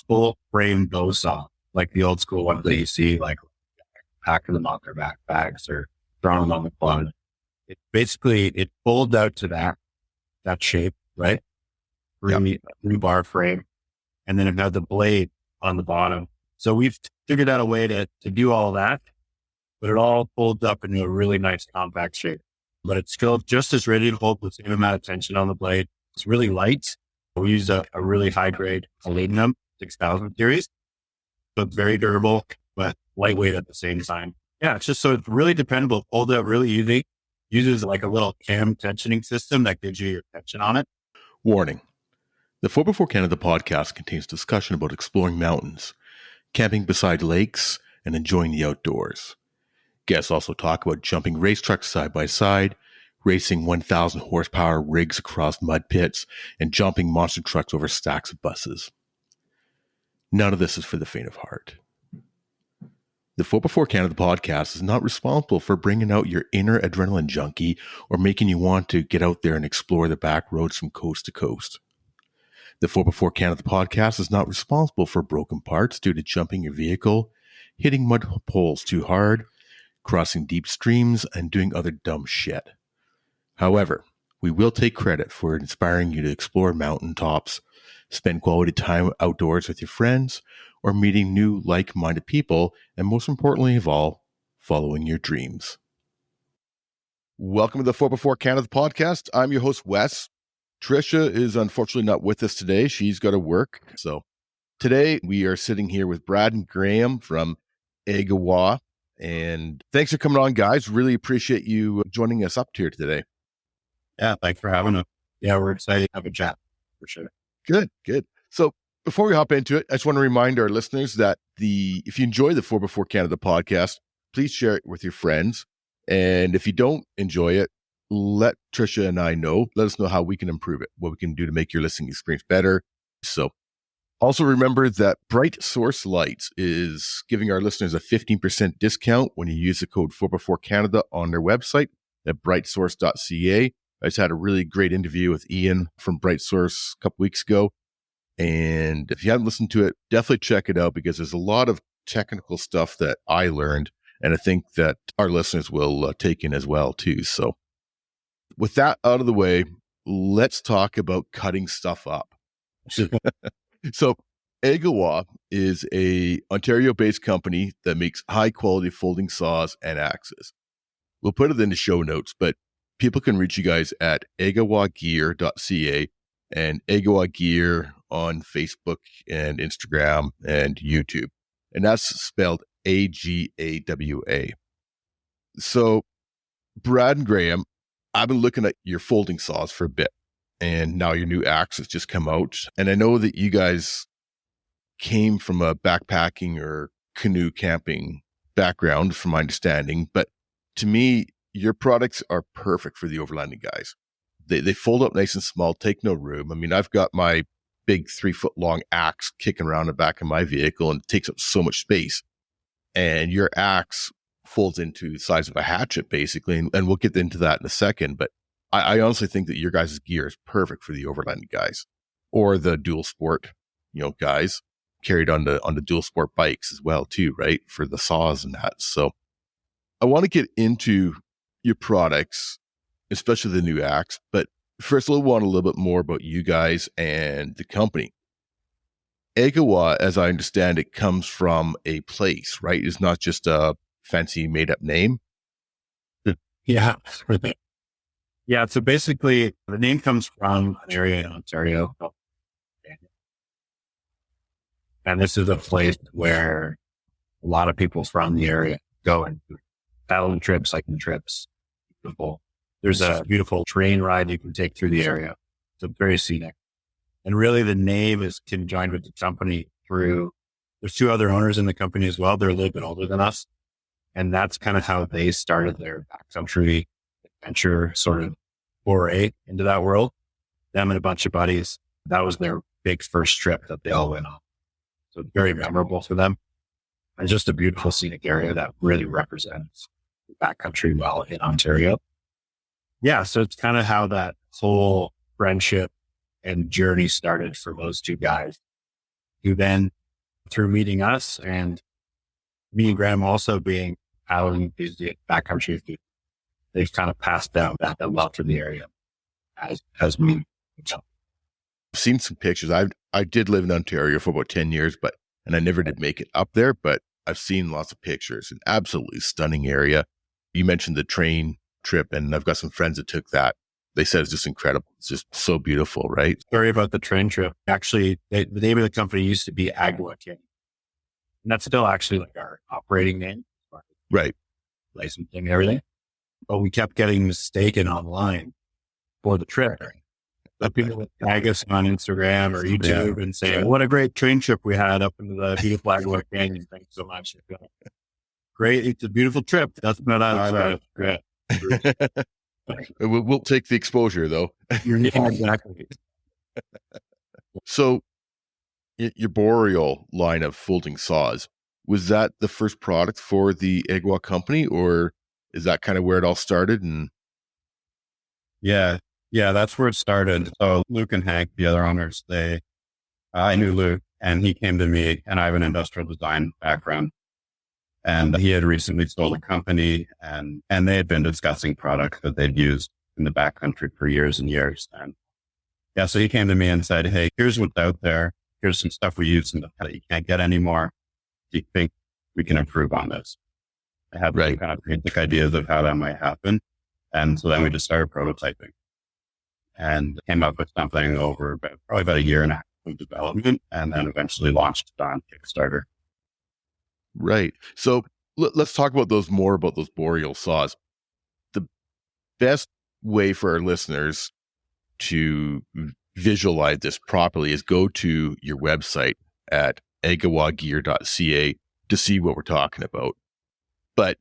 full frame bow saw, like the old school ones that you see, like packing them on their backpacks or throwing them on the plug. It folds out to that shape, right? Three bar frame. And then it has the blade on the bottom. So we've figured out a way to do all that, but it all folds up into a really nice compact shape. But it's still just as ready to hold the same amount of tension on the blade. It's really light. We use a really high grade aluminum 6000 series. So it's very durable, but lightweight at the same time. Yeah, it's really dependable. Folds out really easy. Uses like a little cam tensioning system that gives you your tension on it. Warning. The 4x4 Canada podcast contains discussion about exploring mountains, camping beside lakes, and enjoying the outdoors. Guests also talk about jumping race trucks side by side, racing 1,000 horsepower rigs across mud pits, and jumping monster trucks over stacks of buses. None of this is for the faint of heart. The 4x4 Canada podcast is not responsible for bringing out your inner adrenaline junkie or making you want to get out there and explore the back roads from coast to coast. The 4x4 Canada podcast is not responsible for broken parts due to jumping your vehicle, hitting mud poles too hard, crossing deep streams, and doing other dumb shit. However, we will take credit for inspiring you to explore mountaintops, spend quality time outdoors with your friends, or meeting new like-minded people, and most importantly of all, following your dreams. Welcome to the 4x4 Canada podcast. I'm your host, Wes. Tricia is unfortunately not with us today. She's got to work. So today we are sitting here with Brad and Graham from Agawa. And thanks for coming on, guys. Really appreciate you joining us up here today. Yeah, thanks for having us. Yeah, we're excited to have a chat for sure. Good. So before we hop into it, I just want to remind our listeners that if you enjoy the 4x4 Canada podcast, please share it with your friends. And if you don't enjoy it, let Tricia and I know. Let us know how we can improve it, what we can do to make your listening experience better. So also remember that Bright Source Lights is giving our listeners a 15% discount when you use the code 4x4 Canada on their website at brightsource.ca. I just had a really great interview with Ian from Bright Source a couple weeks ago. And if you haven't listened to it, definitely check it out because there's a lot of technical stuff that I learned. And I think that our listeners will take in as well too. So with that out of the way, let's talk about cutting stuff up. So Agawa is a Ontario-based company that makes high-quality folding saws and axes. We'll put it in the show notes, but people can reach you guys at agawagear.ca and Agawa Gear on Facebook and Instagram and YouTube. And that's spelled AGAWA. So Brad and Graham, I've been looking at your folding saws for a bit, and now your new axe has just come out. And I know that you guys came from a backpacking or canoe camping background, from my understanding. But to me, your products are perfect for the overlanding guys. They fold up nice and small, take no room. I mean, I've got my big 3-foot-long axe kicking around the back of my vehicle, and it takes up so much space. And your axe folds into the size of a hatchet, basically, and we'll get into that in a second. But I honestly think that your guys' gear is perfect for the overlanding guys or the dual sport, guys carried on the dual sport bikes as well too, right? For the saws and that. So I want to get into your products, especially the new axe. But first, I want a little bit more about you guys and the company. Agawa, as I understand it, comes from a place, right? It's not just a fancy made-up name. Yeah. Yeah. So basically, the name comes from an area in Ontario. And this is a place where a lot of people from the area go and do paddling trips, hiking trips. Beautiful. There's a beautiful train ride you can take through the area. So very scenic. And really the name is conjoined with the company through, there's 2 other owners in the company as well. They're a little bit older than us. And that's kind of how they started their backcountry adventure sort of foray into that world. Them and a bunch of buddies. That was their big first trip that they all went on. So very memorable for them. And just a beautiful scenic area that really represents the backcountry well in Ontario. Yeah. So it's kind of how that whole friendship and journey started for those 2 guys. who then, through meeting us and me and Graham also being out in these backcountry, they've kind of passed down that love to the area as me. I've seen some pictures. I did live in Ontario for about 10 years, and I never did make it up there, but I've seen lots of pictures. An absolutely stunning area. You mentioned the train trip, and I've got some friends that took that. They said it's just incredible. It's just so beautiful, right? Sorry about the train trip. Actually, the name of the company used to be Agawa Gear. And that's still actually like our operating name. Right. Licensing and everything. But we kept getting mistaken online for the trip. But people would tag us on Instagram or YouTube and say, what a great train trip we had up into the beautiful Agawa Canyon. Thanks so much. Great. It's a beautiful trip. That's not us. Great. We'll take the exposure though. Exactly. So your Boreal line of folding saws, was that the first product for the Agawa company, or is that kind of where it all started? And Yeah, that's where it started. So Luke and Hank, the other owners, I knew Luke and he came to me, and I have an industrial design background, and he had recently sold a company, and they had been discussing products that they'd used in the backcountry for years and years. And yeah, so he came to me and said, hey, here's what's out there. Here's some stuff we use that you can't get anymore. Do you think we can improve on this? I had some kind of basic ideas of how that might happen. And so then we just started prototyping and came up with something over probably about a year and a half of development, and then eventually launched it on Kickstarter. Right. So let's talk about those Boreal saws. The best way for our listeners to visualize this properly is go to your website at agawagear.ca to see what we're talking about. But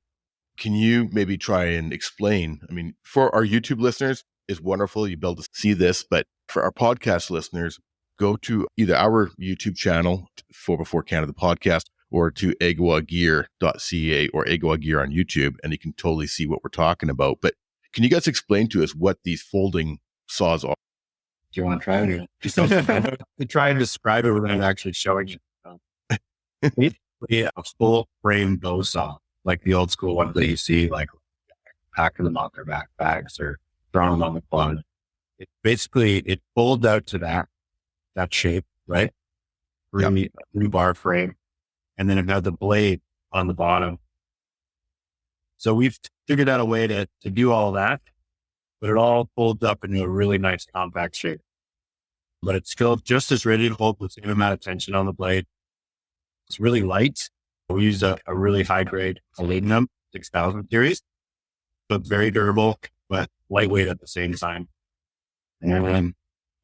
can you maybe try and explain? I mean, for our YouTube listeners, it's wonderful. You'll be able to see this, but for our podcast listeners, go to either our YouTube channel, 4x4 Canada podcast, or to agawagear.ca or Agawa Gear on YouTube, and you can totally see what we're talking about. But can you guys explain to us what these folding saws are? Do you want to try it? To try and describe it without actually showing it. Basically, a full frame bow saw, like the old school ones that you see, like packing them on their backpacks or throwing them on the plug. It folds out to that shape, right? Rebar frame. And then it had the blade on the bottom. So we've figured out a way to do all that, but it all folds up into a really nice compact shape. But it's still just as ready to hold the same amount of tension on the blade. It's really light. We use a really high grade aluminum 6000 series. So it's very durable, but lightweight at the same time. And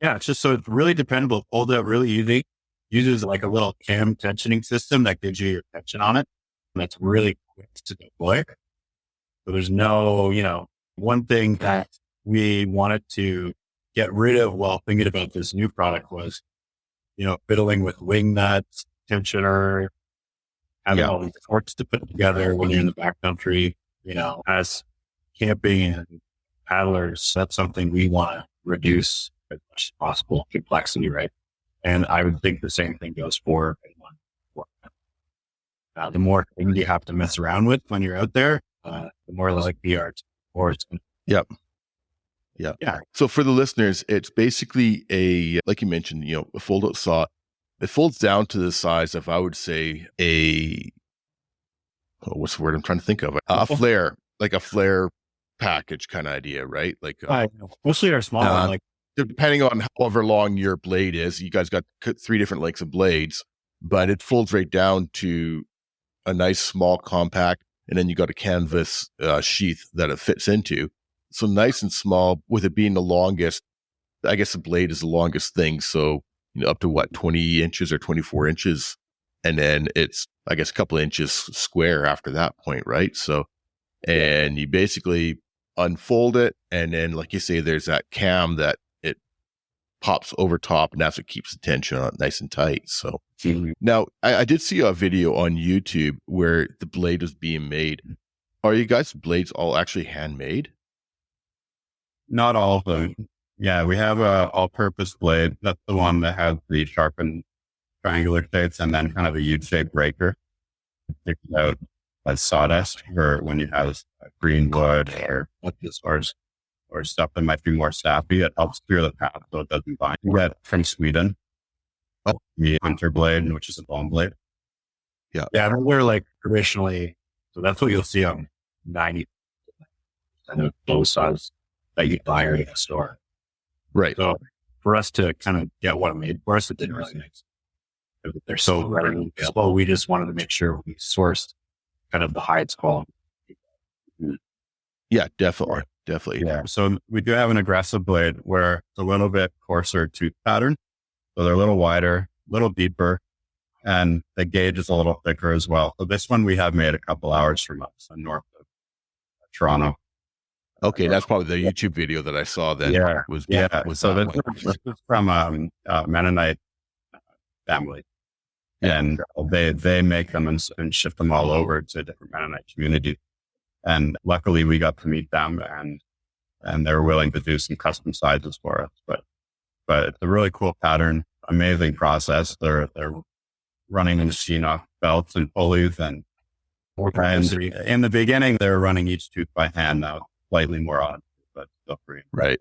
it's really dependable. Folds out really easy. Uses like a little cam tensioning system that gives you your tension on it. And that's really quick to deploy. So there's no, one thing that we wanted to get rid of while thinking about this new product was, fiddling with wing nuts, tensioner, having all these parts to put together when you're in the backcountry, as camping and paddlers, that's something we want to reduce as much as possible complexity, right? And I would think the same thing goes for anyone. The more things you have to mess around with when you're out there, the more like the art or it's going to. Yep. Yeah. So for the listeners, it's basically like you mentioned, a fold out saw. It folds down to the size of, I would say, what's the word I'm trying to think of? A flare, like a flare package kind of idea, right? Like mostly our small one, like depending on however long your blade is, you guys got 3 different lengths of blades, but it folds right down to a nice small compact, and then you got a canvas sheath that it fits into. So nice and small, with it being the longest. I guess the blade is the longest thing, so up to 20 inches or 24 inches, and then it's I guess a couple of inches square after that point, right? So, and you basically unfold it, and then like you say, there's that cam that it pops over top, and that's what keeps the tension on it nice and tight. So now I did see a video on YouTube where the blade was being made. Are you guys' blades all actually handmade? Not all of them. Yeah, we have a all-purpose blade. That's the one that has the sharpened triangular shapes, and then kind of a U-shaped breaker. It sticks out as sawdust for when you have green wood or stuff that might be more sappy. It helps clear the path so it doesn't bind. You get from Sweden, the hunter blade, which is a bone blade. Yeah. Yeah, they're like traditionally, so that's what you'll see on 90% of bow saws that you buy in a store. Right. So for us to kind of get one made for us, it didn't really make sense. They're so readily available. We just wanted to make sure we sourced kind of the highest quality. Yeah, definitely. Definitely. Yeah. So we do have an aggressive blade where it's a little bit coarser tooth pattern. So they're a little wider, a little deeper, and the gauge is a little thicker as well. So this one we have made a couple hours from us north of Toronto. Okay, that's probably the YouTube video that I saw then. Yeah. Was so this is from a Mennonite family. And they make them and ship them all over to different Mennonite communities. And luckily we got to meet them and they were willing to do some custom sizes for us. But it's a really cool pattern, amazing process. They're running the machine off belts and pulleys and in the beginning they were running each tooth by hand, now slightly more on, but still free. Right.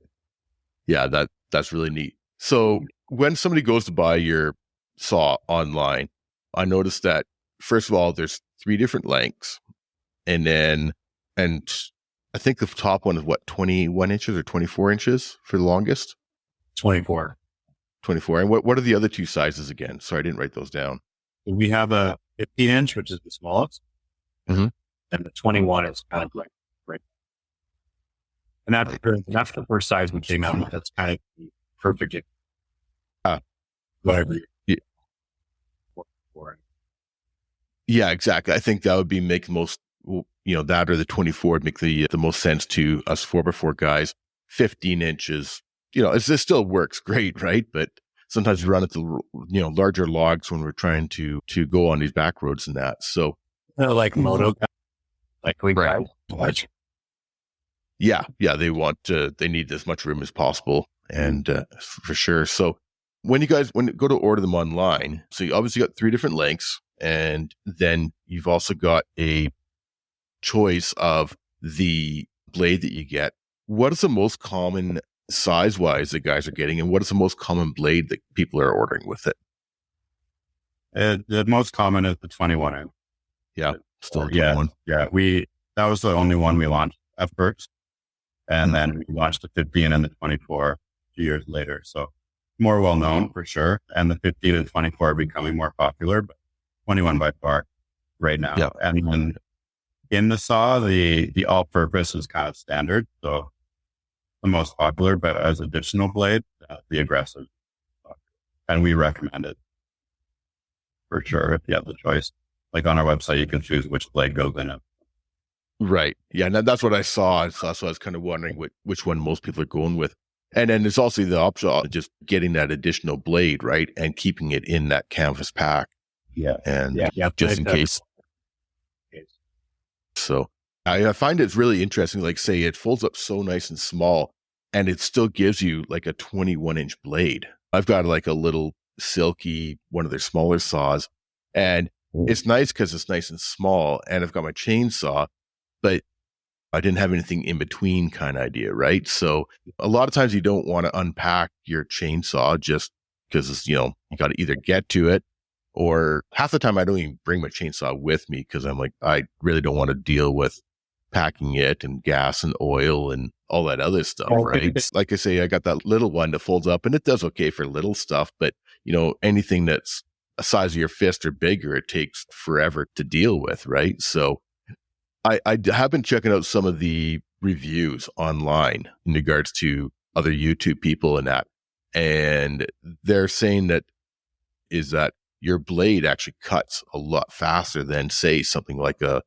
Yeah, that's really neat. So when somebody goes to buy your saw online, I noticed that first of all, there's 3 different lengths, and I think the top one is 21 inches or 24 inches for the longest. 24. 24. And what are the other 2 sizes again? Sorry, I didn't write those down. We have a 15 inch, which is the smallest, and the 21 is kind of like right. And that's the first size we came out with. That's kind of the perfect. Whatever. Yeah, exactly. I think that would be make most, that or the 24 would make the most sense to us 4x4 guys. 15 inches, this still works great, right? But sometimes we run into, larger logs when we're trying to go on these back roads and that. So, like moto, like we right. Guys. Yeah, they they need as much room as possible, and for sure. So when you go to order them online, so you obviously got 3 different lengths, and then you've also got a choice of the blade that you get. What is the most common size-wise that guys are getting, and what is the most common blade that people are ordering with it? The most common is the 21 inch. Yeah, still 21. Yeah, that was the only one we launched at first. And then we launched the 15 and the 24 2 years later. So more well known for sure. And the 15 and 24 are becoming more popular, but 21 by far right now. Yeah. And then in the saw, the all purpose is kind of standard. So the most popular, but as additional blade, the aggressive. And we recommend it for sure if you have the choice. Like on our website, you can choose which blade goes in it. Right. Yeah. And that's what I saw. So I was kind of wondering which one most people are going with. And then there's also the option of just getting that additional blade, right? And keeping it in that canvas pack. Yeah. And just in case. So I find it's really interesting. Like say it folds up so nice and small and it still gives you like a 21 inch blade. I've got like a little silky, one of their smaller saws, and it's nice because it's nice and small, and I've got my chainsaw, but I didn't have anything in between kind of idea, right? So a lot of times you don't want to unpack your chainsaw just because, you got to either get to it, or half the time I don't even bring my chainsaw with me because I'm like, I really don't want to deal with packing it and gas and oil and all that other stuff, right? Like I say, I got that little one that folds up and it does okay for little stuff, but anything that's a size of your fist or bigger, it takes forever to deal with, right? So I have been checking out some of the reviews online in regards to other YouTube people and that, and they're saying that your blade actually cuts a lot faster than say something like a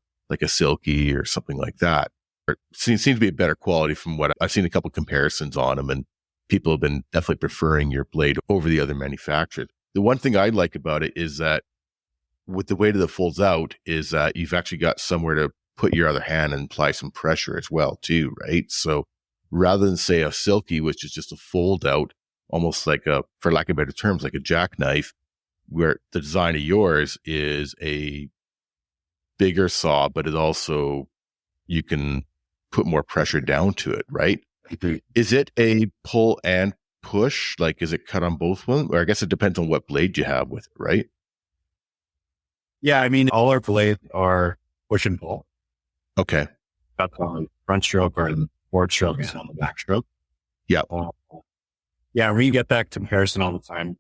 Silky or something like that. It seems to be a better quality from what I've seen. A couple comparisons on them, and people have been definitely preferring your blade over the other manufacturers. The one thing I like about it is that with the way that it folds out is that you've actually got somewhere to put your other hand and apply some pressure as well too, right? So rather than say a Silky, which is just a fold out, almost like for lack of better terms, like a jackknife, where the design of yours is a bigger saw, but it also, you can put more pressure down to it, right? Is it a pull and push? Like, is it cut on both of them? Or I guess it depends on what blade you have with it, right? Yeah, I mean, all our blades are push and pull. Okay. That's on the front stroke or the forward stroke and on the back stroke. Yeah. Yeah, we get that comparison all the time.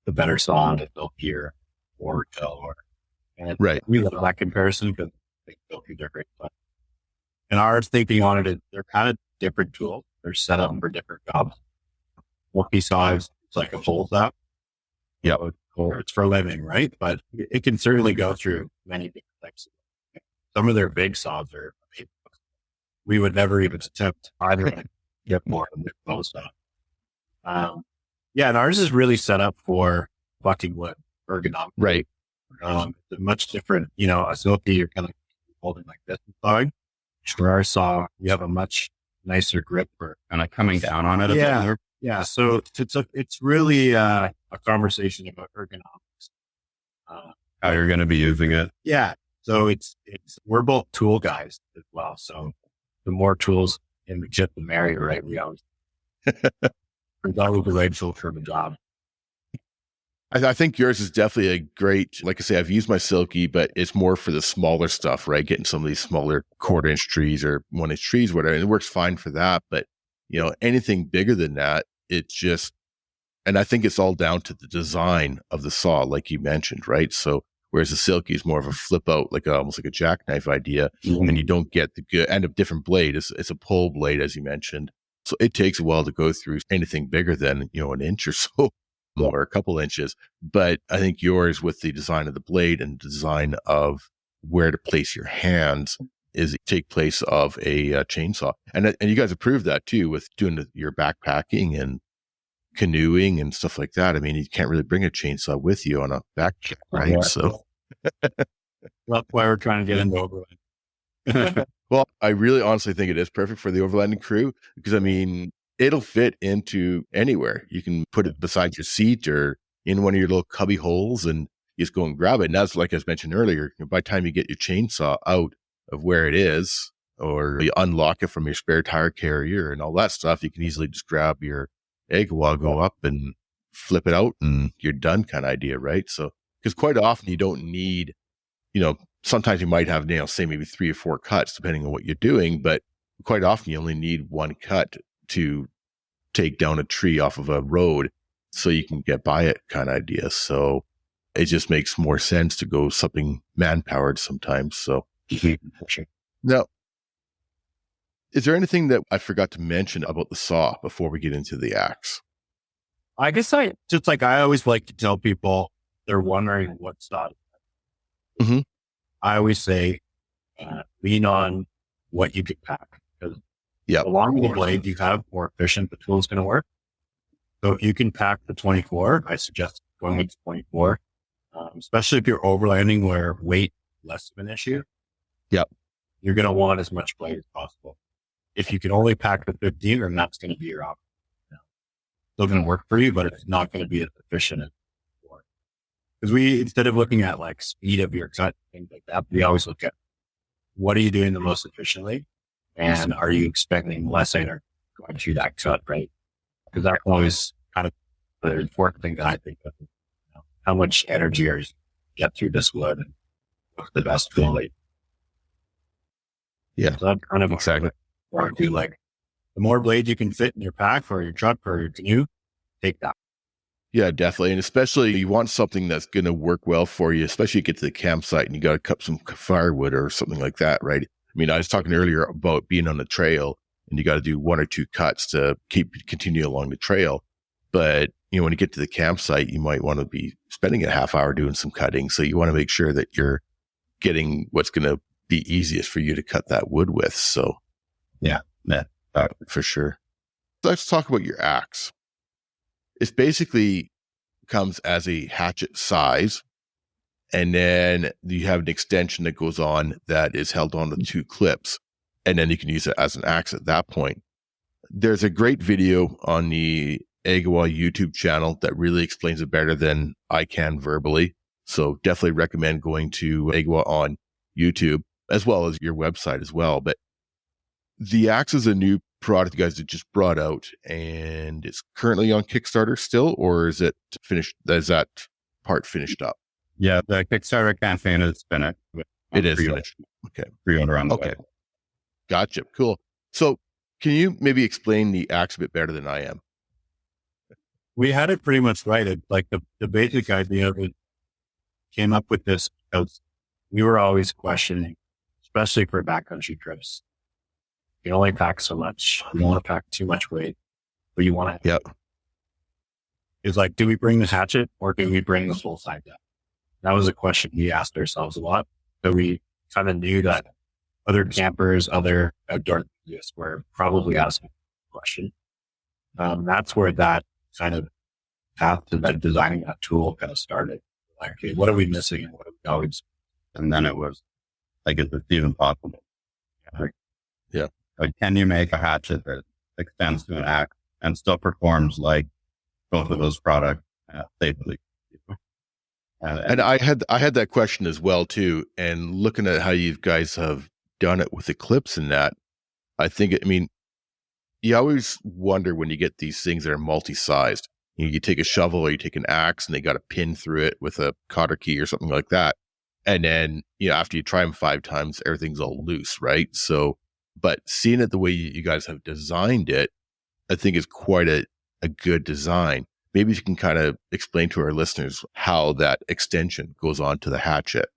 The better saw, the Agawa Gear or Or. And Right. we love that comparison because they feel different. But and our thinking on it is they're kind of different tools. They're set up for different jobs. Multi saw is like a full saw. Yeah. It's for living, right? But it can certainly go through many different types. Some of their big saws are, we would never even attempt either to get more than most of. Yeah, and ours is really set up for bucking wood ergonomic. Right. It's much different, a silky, you're kind of holding like this and sawing. For our saw, we have a much nicer grip for kind of coming down on it a Yeah. bit more. Yeah, so it's really a conversation about ergonomics. How you're going to be using it. Yeah, so it's we're both tool guys as well. So the more tools in the kit, the merrier, right? We always there's always the right tool for the job. I think yours is definitely a great, like I say, I've used my Silky, but it's more for the smaller stuff, right? Getting some of these smaller 1/4-inch trees or 1-inch trees, whatever. And it works fine for that. But, anything bigger than that, it's just, and I think it's all down to the design of the saw, like you mentioned, right? So, whereas the Silky is more of a flip out, almost like a jackknife idea, and you don't get the good, and a different blade. It's a pull blade, as you mentioned. So it takes a while to go through anything bigger than, an inch or so. Or a couple inches, but I think yours, with the design of the blade and design of where to place your hands, is take place of a chainsaw. And you guys have proved that too with doing your backpacking and canoeing and stuff like that. I mean, you can't really bring a chainsaw with you on a backpack, right? Yeah. So Well, that's why we're trying to get into overland. well, I really honestly think it is perfect for the overlanding crew because, I mean, it'll fit into anywhere. You can put it beside your seat or in one of your little cubby holes and you just go and grab it. And that's, like I mentioned earlier, by the time you get your chainsaw out of where it is, or you unlock it from your spare tire carrier and all that stuff, you can easily just grab your Agawa, go up and flip it out and you're done, kind of idea, right? So, because quite often you don't need, sometimes you might have, say maybe 3 or 4 cuts, depending on what you're doing, but quite often you only need 1 cut to take down a tree off of a road so you can get by it, kind of idea. So it just makes more sense to go something man-powered sometimes. So now, is there anything that I forgot to mention about the saw before we get into the axe? I guess I always like to tell people, they're wondering what saw. Mhm. I always say, lean on what you can pack. Yeah. The longer the blade you have, more efficient the tool is going to work. So if you can pack the 24, I suggest going with 24, especially if you're overlanding where weight is less of an issue. Yep. You're going to want as much blade as possible. If you can only pack the 15, then that's going to be your option. Still going to work for you, but it's not going to be as efficient as before. Because instead of looking at like speed of your cut, things like that, we always look at what are you doing the most efficiently? And are you expecting less energy going through that cut, right? Because that's always kind of the important thing that I think of. How much energy are you get through this wood and what's the best quality? Yeah. So that's kind of Exactly. what I do. Like the more blades you can fit in your pack or your truck or your canoe, take that. Yeah, definitely. And especially you want something that's going to work well for you, especially you get to the campsite and you got to cut some firewood or something like that, right? I mean, I was talking earlier about being on the trail and you got to do 1 or 2 cuts to continue along the trail. But, when you get to the campsite, you might want to be spending a half hour doing some cutting. So you want to make sure that you're getting what's going to be easiest for you to cut that wood with. So Yeah. for sure. Let's talk about your axe. It basically comes as a hatchet size. And then you have an extension that goes on that is held on to 2 clips. And then you can use it as an axe at that point. There's a great video on the Agawa YouTube channel that really explains it better than I can verbally. So definitely recommend going to Agawa on YouTube as well as your website as well. But the axe is a new product you guys have just brought out, and it's currently on Kickstarter still, or is it finished? Is that part finished up? Yeah, the Kickstarter campaign is finished. It is Pre-order- finished. Okay. Pre-order on the Okay. website. Gotcha. Cool. So can you maybe explain the axe a bit better than I am? We had it pretty much right. Like the basic idea of it came up with this because we were always questioning, especially for backcountry trips. You only pack so much. You don't want to pack too much weight, but you want to. Yep. It's like, do we bring the hatchet or do we bring the full side down? That was a question we asked ourselves a lot. So we kind of knew that other campers, other outdoor enthusiasts were probably asking the question. That's where that kind of path to that designing that tool kind of started. Like, okay, what are we missing and what are we always? And then it was like, is it even possible? Yeah. Like, can you make a hatchet that extends to an axe and still performs like both of those products safely? And I had that question as well too. And looking at how you guys have done it with the clips and that, I mean, you always wonder when you get these things that are multi-sized. You take a shovel or you take an axe and they got a pin through it with a cotter key or something like that. And then, after you try them 5 times, everything's all loose, right? So, but seeing it the way you guys have designed it, I think is quite a good design. Maybe you can kind of explain to our listeners how that extension goes on to the hatchet.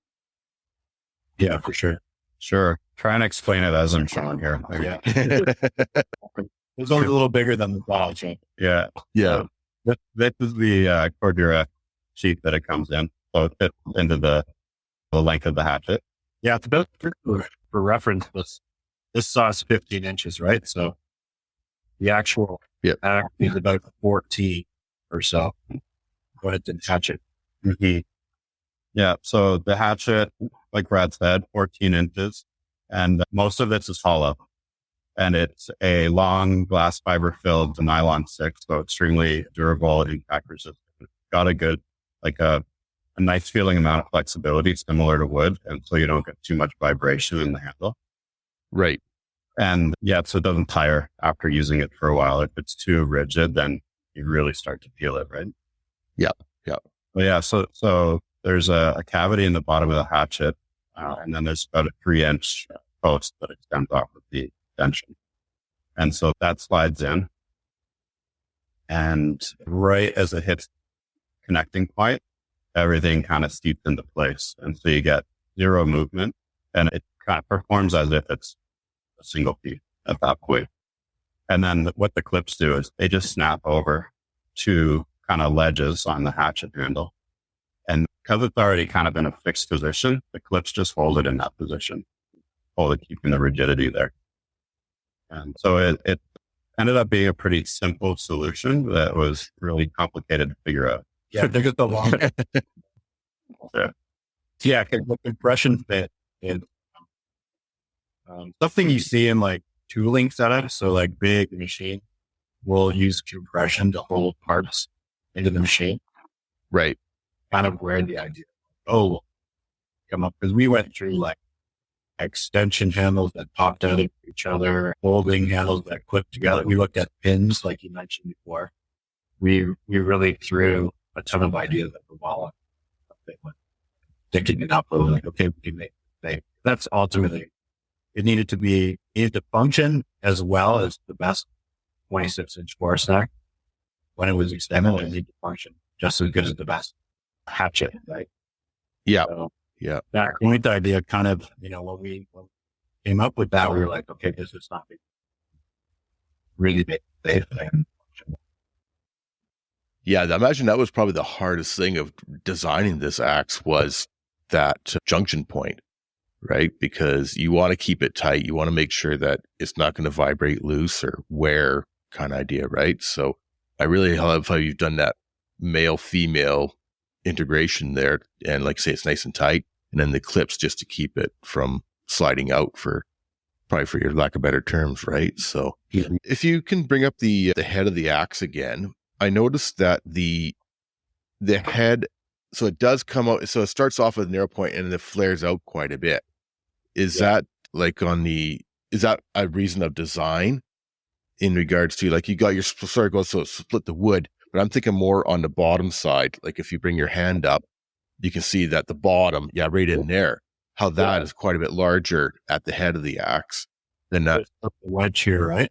Yeah, for sure. Sure. Try and explain it as I'm showing here. Yeah. It's always a little bigger than the bottle chain. Yeah. Yeah. This is the Cordura sheet that it comes in. So it fits into the length of the hatchet. Yeah, it's about, for reference, this saw is 15 inches, right? So the actual axe is about 14 or so. Go ahead and hatchet. Mm-hmm. Yeah. So the hatchet, like Brad said, 14 inches, and most of this is hollow. And it's a long glass fiber filled nylon stick, so extremely durable and impact resistant. It's got a good, like a nice feeling amount of flexibility, similar to wood, and so you don't get too much vibration in the handle. Right. And so it doesn't tire after using it for a while. If it's too rigid, then you really start to feel it, right? Yeah. Well, yeah. So there's a cavity in the bottom of the hatchet, and then there's about a 3-inch post that extends off of the extension. And so that slides in, and right as it hits connecting point, everything kind of steeps into place. And so you get zero movement, and it kind of performs as if it's a single piece at that point. And then what the clips do is they just snap over to kind of ledges on the hatchet handle. And because it's already kind of in a fixed position, the clips just hold it in that position, keeping the rigidity there. And so it ended up being a pretty simple solution that was really complicated to figure out. Yeah, they get the long. Yeah, the compression fit is something you see in like tooling setups. So like big machine will use compression to hold parts into the machine. Right. Kind of where the idea come up, because we went through like extension handles that popped out of each other, holding handles that clipped together. We looked at pins, like you mentioned before. We really threw a ton of ideas at the wall. Sticking it up, like, okay, we can make it. That's ultimately, it needed to function as well as the best 26-inch forest neck. When it was extended, it needed to function just as good as the best hatchet, right? Yeah. So, yeah. That joint idea kind of, when we came up with that, we were like, okay, this is not really big. Yeah. I imagine that was probably the hardest thing of designing this axe was that junction point, right? Because you want to keep it tight. You want to make sure that it's not going to vibrate loose or wear kind of idea, right? So I really love how you've done that male-female integration there. And like say, it's nice and tight. And then the clips just to keep it from sliding out for your lack of better terms, right? So if you can bring up the head of the axe again, I noticed that the head, so it does come out, so it starts off with a narrow point and then it flares out quite a bit. Is that like is that a reason of design in regards to, like, you got your circle, so split the wood, but I'm thinking more on the bottom side. Like if you bring your hand up, you can see that the bottom, right in there, how that is quite a bit larger at the head of the axe than that. The wedge here, right?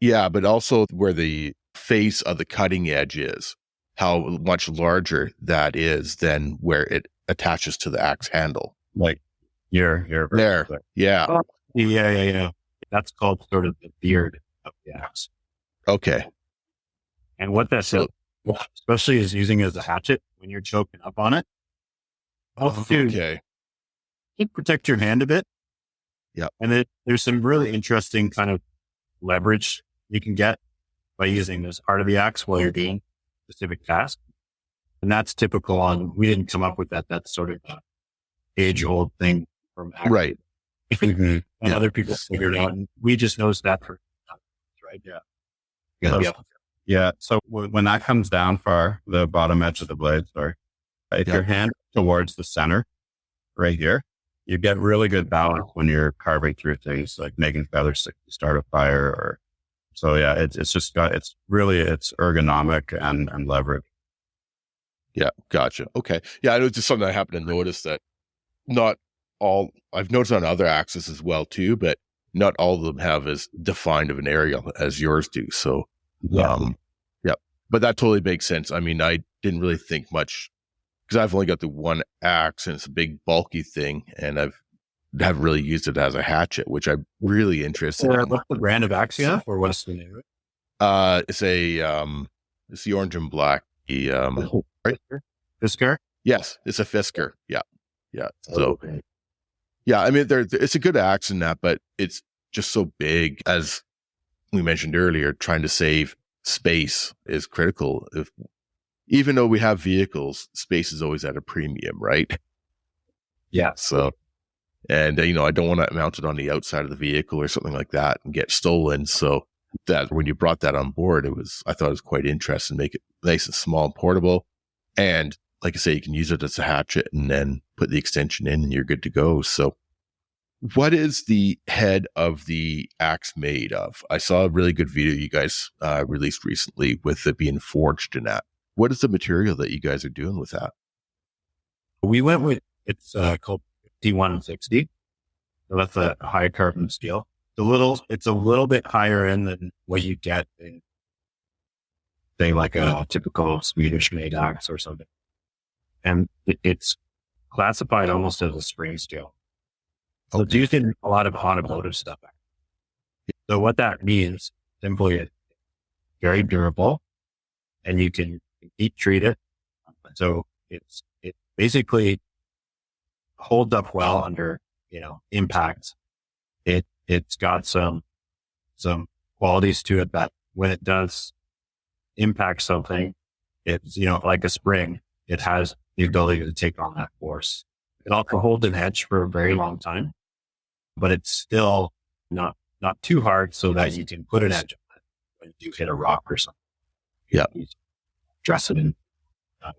Yeah, but also where the face of the cutting edge is, how much larger that is than where it attaches to the axe handle. Like here. There. Yeah. Yeah. That's called sort of the beard of the axe. Okay. And what that says, especially is using it as a hatchet when you're choking up on it. Okay. You protect your hand a bit. Yeah. And there's some really interesting kind of leverage you can get by using this part of the axe while you're doing a specific task. And that's typical we didn't come up with that. That's sort of an age-old thing from axe. Right. And other people figured it out. And we just noticed that for right. Yeah. So when that comes down far, the bottom edge of the blade, if your hand towards the center right here, you get really good balance when you're carving through things, like making feather stick to start a fire. Or so it's ergonomic and leverage. Yeah, gotcha. Okay. Yeah, it was just something I happened to notice that I've noticed on other axes as well too, but not all of them have as defined of an area as yours do. So, but that totally makes sense. I mean, I didn't really think much because I've only got the one axe and it's a big bulky thing, and I haven't really used it as a hatchet, which I'm really interested in. What's the brand of axe you have, or what's the name of it? It's the orange and black. Right? Fisker? Yes, it's a Fisker. Yeah. So, I mean, it's a good axe in that, but it's just so big. As we mentioned earlier, trying to save space is critical. Even though we have vehicles, space is always at a premium, right? Yeah. So, and I don't want to mount it on the outside of the vehicle or something like that and get stolen. So that when you brought that on board, I thought it was quite interesting. Make it nice and small and portable. And like I say, you can use it as a hatchet and then put the extension in and you're good to go. So what is the head of the axe made of? I saw a really good video you guys released recently with it being forged in that. What is the material that you guys are doing with that? We went with, it's called 5160. So that's a high carbon steel. It's a little bit higher end than what you get in, say, like a typical Swedish made axe or something. And it's classified almost as a spring steel. So it's used in a lot of automotive stuff. So what that means, simply, it's very durable and you can heat treat it. So it basically holds up well under, impact. It's got some qualities to it that when it does impact something, it's, like a spring, it has the ability to take on that force. It also holds an edge for a very long time, but it's still not too hard so that you can put an edge on it when you hit a rock or something. Yeah. You dress it in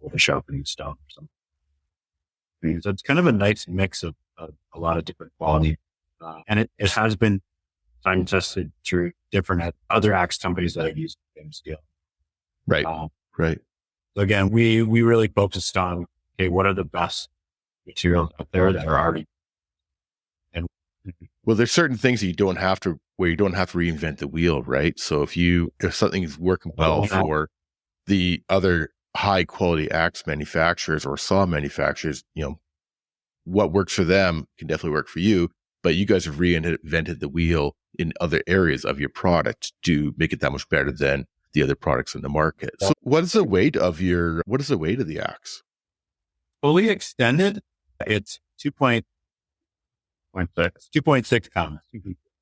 with a sharpening stone or something. So it's kind of a nice mix of a lot of different quality. And it has been time tested through different other axe companies that have used the same steel. Right. Right. So again, we really focused on, what are the best materials out there that are already. And well, there's certain things that you don't have to reinvent the wheel, right? So if something is working well for the other high quality axe manufacturers or saw manufacturers, what works for them can definitely work for you. But you guys have reinvented the wheel in other areas of your product to make it that much better than the other products in the market. So what is the weight of the axe? Fully extended, it's 2.6 pounds.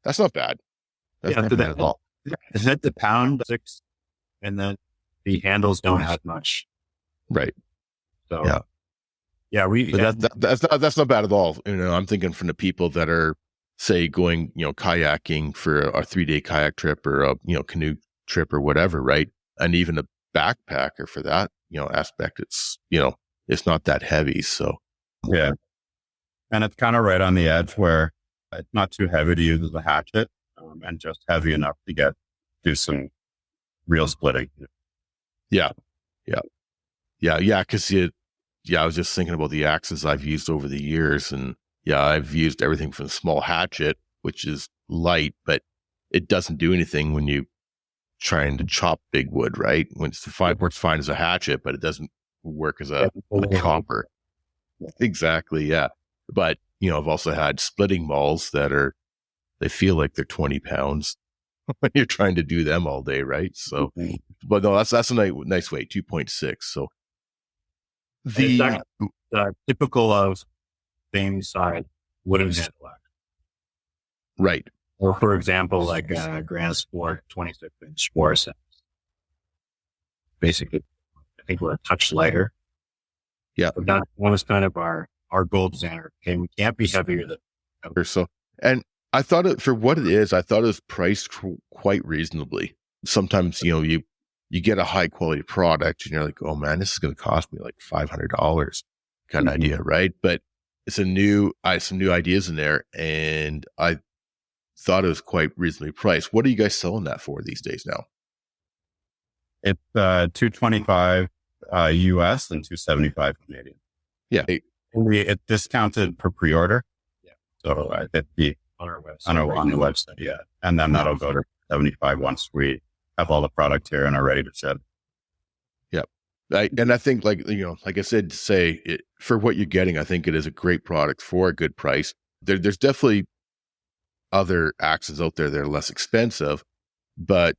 That's not bad. That's not bad at all. Is it the pound 6? And then the handles don't have much. Right. So yeah. But that's not bad at all. I'm thinking from the people that are, say, going, kayaking for a 3-day kayak trip or a, canoe trip or whatever, right? And even backpacker for that, aspect. It's, it's not that heavy. So Yeah. And it's kind of right on the edge where it's not too heavy to use as a hatchet, and just heavy enough to do some real splitting. yeah. Cause I was just thinking about the axes I've used over the years, and I've used everything from the small hatchet, which is light, but it doesn't do anything when you trying to chop big wood, right? When works fine as a hatchet, but it doesn't work as a chopper. Exactly. Yeah. But, I've also had splitting mauls they feel like they're 20 pounds when you're trying to do them all day. Right. So, but no, that's a nice weight, 2.6. So the typical of same size wooden handle axe. Right. Or for example, like a Grand Sport 26-inch force axe. Basically, I think we're a touch lighter. Yeah. But that was kind of our gold standard. Okay, we can't be heavier than. So, and I thought for what it is, I thought it was priced quite reasonably. Sometimes, you get a high quality product and you're like, oh man, this is going to cost me like $500 kind of idea. Right. But it's some new ideas in there, and I thought it was quite reasonably priced. What are you guys selling that for these days now? It's $225 US and $275 Canadian. Yeah. It's discounted per pre-order. Yeah. So it'd be On our website. on the website. Yeah. And then that'll go to 75 once we have all the product here and are ready to ship. Yeah. And I think like I said, for what you're getting, I think it is a great product for a good price. There's definitely other axes out there that are less expensive, but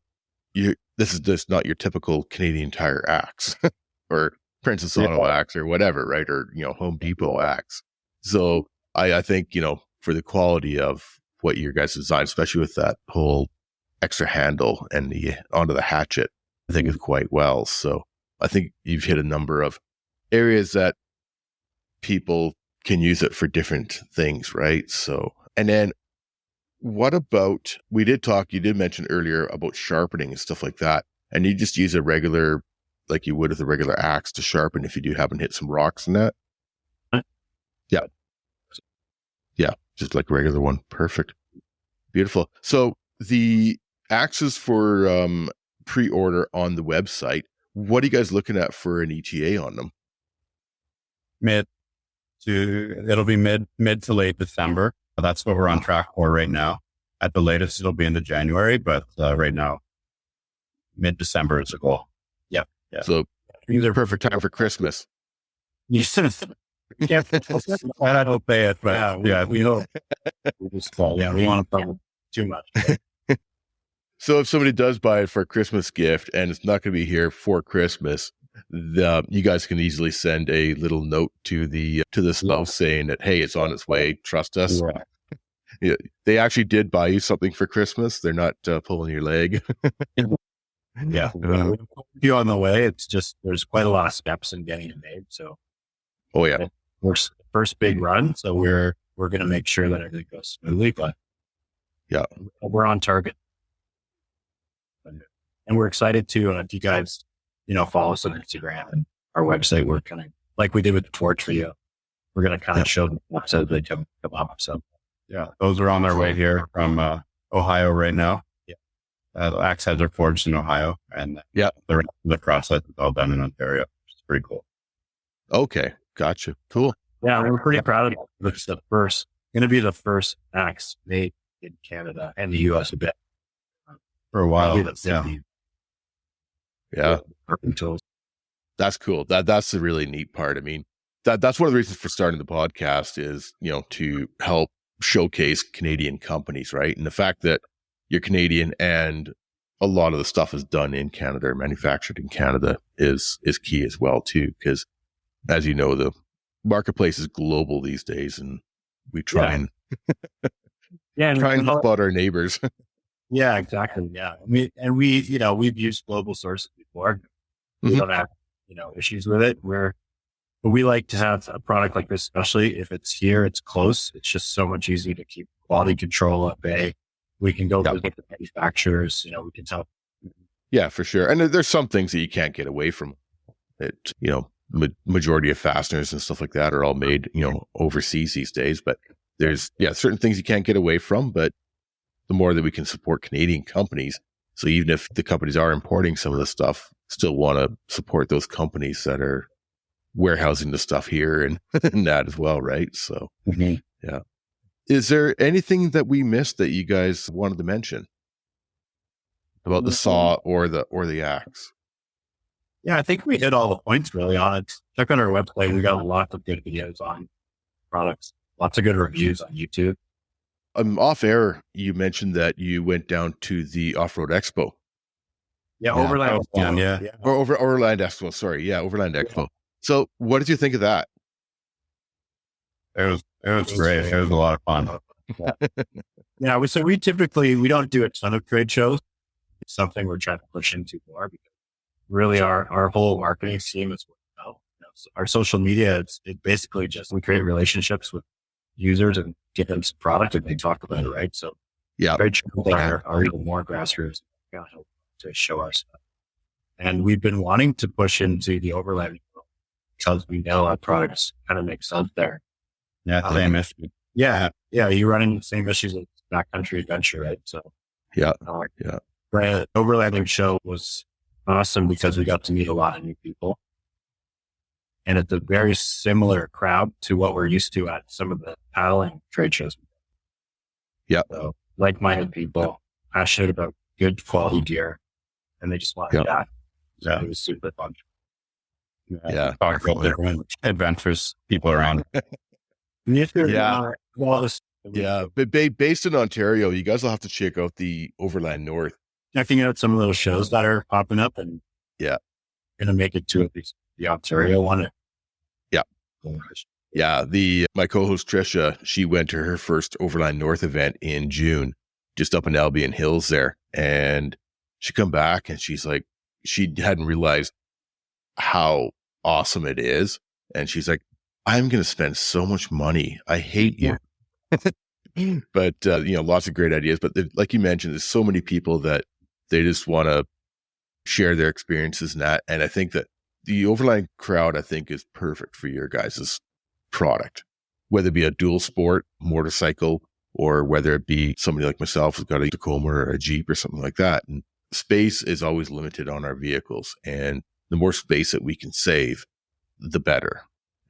this is just not your typical Canadian Tire axe or Princess Auto axe or whatever, right? Or, Home Depot axe. So I think, for the quality of what your guys design, especially with that whole extra handle and onto the hatchet, I think is quite well. So I think you've hit a number of areas that people can use it for different things, right? So, and then what about, you did mention earlier about sharpening and stuff like that. And you just use a regular, like you would with a regular axe to sharpen if you do happen to hit some rocks in that? Yeah. Yeah. Just like a regular one. Perfect. Beautiful. So the axes for pre-order on the website, what are you guys looking at for an ETA on them? It'll be mid to late December. That's what we're on track for right now. At the latest, it'll be into January, but right now, mid-December is the goal. Yeah. So these are perfect time for Christmas. You should have. I don't pay it, but we hope. We want to pump too much. So if somebody does buy it for a Christmas gift and it's not going to be here for Christmas, you guys can easily send a little note to the spouse saying that, hey, it's on its way. Trust us. Yeah. Yeah, they actually did buy you something for Christmas. They're not pulling your leg. Yeah. We'll you on the way. It's just, there's quite a lot of steps in getting it made. So, oh yeah, we're first big run. So we're going to make sure that everything goes smoothly, but yeah, we're on target. And we're excited to, if you guys, follow us on Instagram and our website, we're kind of like we did with the torch video. We're going to kind of show them as they come up. So yeah, those are on their way here from Ohio right now. Yeah. The axe heads are forged in Ohio, and the process is all done in Ontario, which is pretty cool. Okay, gotcha. Cool. Yeah, we're pretty proud of it. It's going to be the first axe made in Canada and the US a bit. For a while. Yeah. Tools. That's cool. That's the really neat part. I mean, that's one of the reasons for starting the podcast is, to help showcase Canadian companies, right? And the fact that you're Canadian and a lot of the stuff is done in Canada or manufactured in Canada is key as well too. Because as you know, the marketplace is global these days, and we try and help out our neighbors. Yeah, exactly. Yeah. We've used global sources before. We don't have, issues with it. But we like to have a product like this, especially if it's here, it's close. It's just so much easier to keep quality control at bay. We can go visit the manufacturers, we can tell. Yeah, for sure. And there's some things that you can't get away from. It, majority of fasteners and stuff like that are all made, overseas these days. But there's, certain things you can't get away from. But the more that we can support Canadian companies, so even if the companies are importing some of the stuff, still want to support those companies that are warehousing the stuff here and, and that as well, right? So, yeah. Is there anything that we missed that you guys wanted to mention about the saw or the axe? Yeah, I think we hit all the points really on it. Check out our website. We got lots of good videos on products, lots of good reviews on YouTube. Off air, you mentioned that you went down to the Off-Road Expo. Yeah, Overland. Yeah. Or Overland Expo, sorry. Yeah, Overland Expo. So what did you think of that? It was great. It was a lot of fun. Yeah, so we typically, we don't do a ton of trade shows. It's something we're trying to push into more because really our whole marketing scheme is, so our social media, it's basically just, we create relationships with users and get them some product and they talk about it, right? So yeah, trade shows are even more grassroots to show our stuff. And we've been wanting to push into the Overland because we know our products kind of make sense there. Yeah, same issue. Yeah, you run into the same issues as backcountry adventure, right? So yeah. The Overlanding show was awesome because we got to meet a lot of new people. And it's a very similar crowd to what we're used to at some of the paddling trade shows. Yeah. So like-minded people, passionate about good quality gear, and they just want to chat. So it was super fun. Yeah. Talk about different adventures, people around. Yeah. Yeah. But based in Ontario, you guys will have to check out the Overland North. Checking out some of those shows that are popping up and going to make it to at least the Ontario one. Yeah. Yeah. My co-host Trisha, she went to her first Overland North event in June, just up in Albion Hills there. And she come back and she's like, she hadn't realized how awesome it is. And she's like, I'm going to spend so much money. I hate you. But, lots of great ideas. But like you mentioned, there's so many people that they just want to share their experiences and that. And I think that the Overland crowd, I think, is perfect for your guys' product, whether it be a dual sport motorcycle or whether it be somebody like myself who's got a Tacoma or a Jeep or something like that. And space is always limited on our vehicles. And the more space that we can save, the better.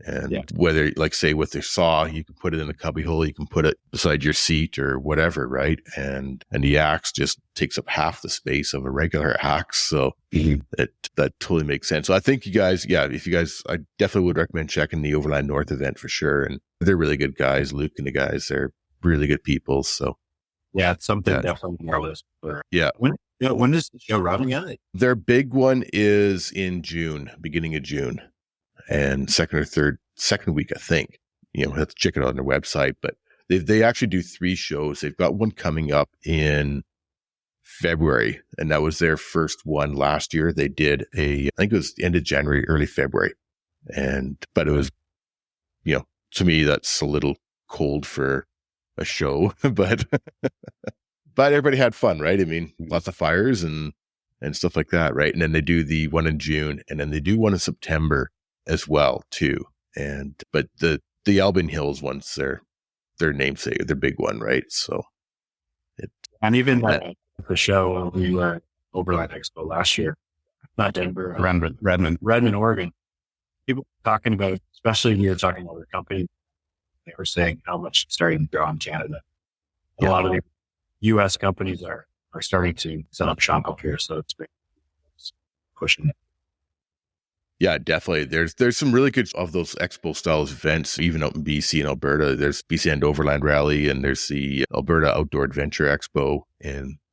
And whether, like, say, with their saw, you can put it in a cubby hole, you can put it beside your seat or whatever, right? And the axe just takes up half the space of a regular axe. So that totally makes sense. So I think you guys, I definitely would recommend checking the Overland North event for sure. And they're really good guys. Luke and the guys, they're really good people. So yeah, it's something definitely more or less. Yeah. When is the show running at? Their big one is in June, beginning of June. And second week, I think, have to check it out on their website, but they actually do 3 shows. They've got one coming up in February, and that was their first one last year. They did I think it was the end of January, early February. But it was, to me, that's a little cold for a show, but everybody had fun, right? I mean, lots of fires and stuff like that. Right. And then they do the one in June, and then they do one in September as well too. But the Albion Hills ones, their namesake, their big one, right? So and even the show we were at Overland Expo last year, not Denver, Redmond, Oregon. People talking about, especially when you're talking about their company, they were saying how much it's starting to grow in Canada. A lot of the U.S. companies are starting to set up shop up here, so it's pushing it. Yeah, definitely. There's some really good of those expo styles events, even out in BC and Alberta. There's BC and Overland Rally, and there's the Alberta Outdoor Adventure Expo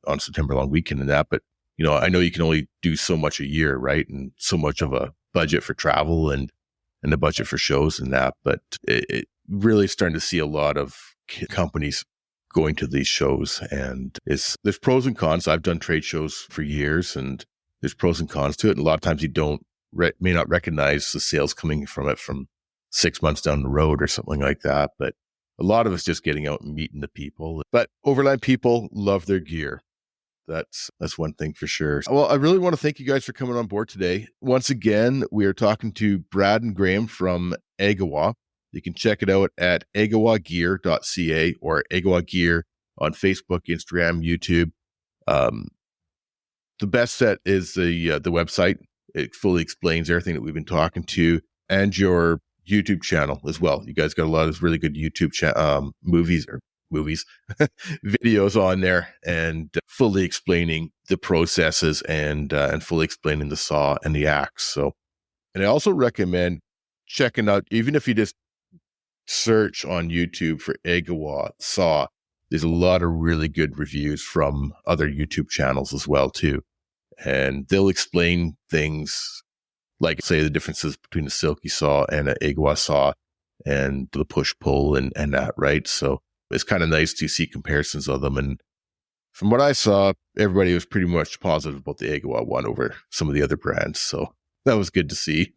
on September long weekend and that. But, I know you can only do so much a year, right? And so much of a budget for travel and a budget for shows and that. But it really starting to see a lot of companies going to these shows, and there's pros and cons. I've done trade shows for years, and there's pros and cons to it. And a lot of times you may not recognize the sales coming from it from 6 months down the road or something like that. But a lot of it's just getting out and meeting the people. But Overland people love their gear. That's one thing for sure. Well, I really want to thank you guys for coming on board today. Once again, we are talking to Brad and Graham from Agawa. You can check it out at agawagear.ca or Agawa Gear on Facebook, Instagram, YouTube. The best set is the website. It fully explains everything that we've been talking to, and your YouTube channel as well. You guys got a lot of really good YouTube videos on there, and fully explaining the processes and fully explaining the saw and the axe. So, and I also recommend checking out, even if you just search on YouTube for Agawa saw, there's a lot of really good reviews from other YouTube channels as well too. And they'll explain things like, say, the differences between a silky saw and an Agawa saw and the push-pull and that, right? So it's kind of nice to see comparisons of them. And from what I saw, everybody was pretty much positive about the Agawa one over some of the other brands. So that was good to see.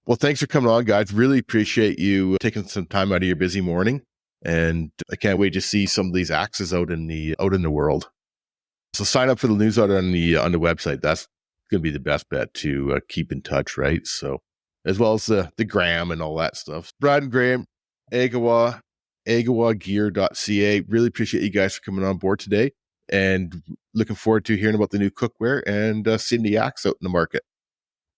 Well, thanks for coming on, guys. Really appreciate you taking some time out of your busy morning. And I can't wait to see some of these axes out in the world. So sign up for the newsletter on the website. That's going to be the best bet to keep in touch, right? So, as well as the gram and all that stuff. Brad and Graham, agawagear.ca. Really appreciate you guys for coming on board today, and looking forward to hearing about the new cookware and seeing the axe out in the market.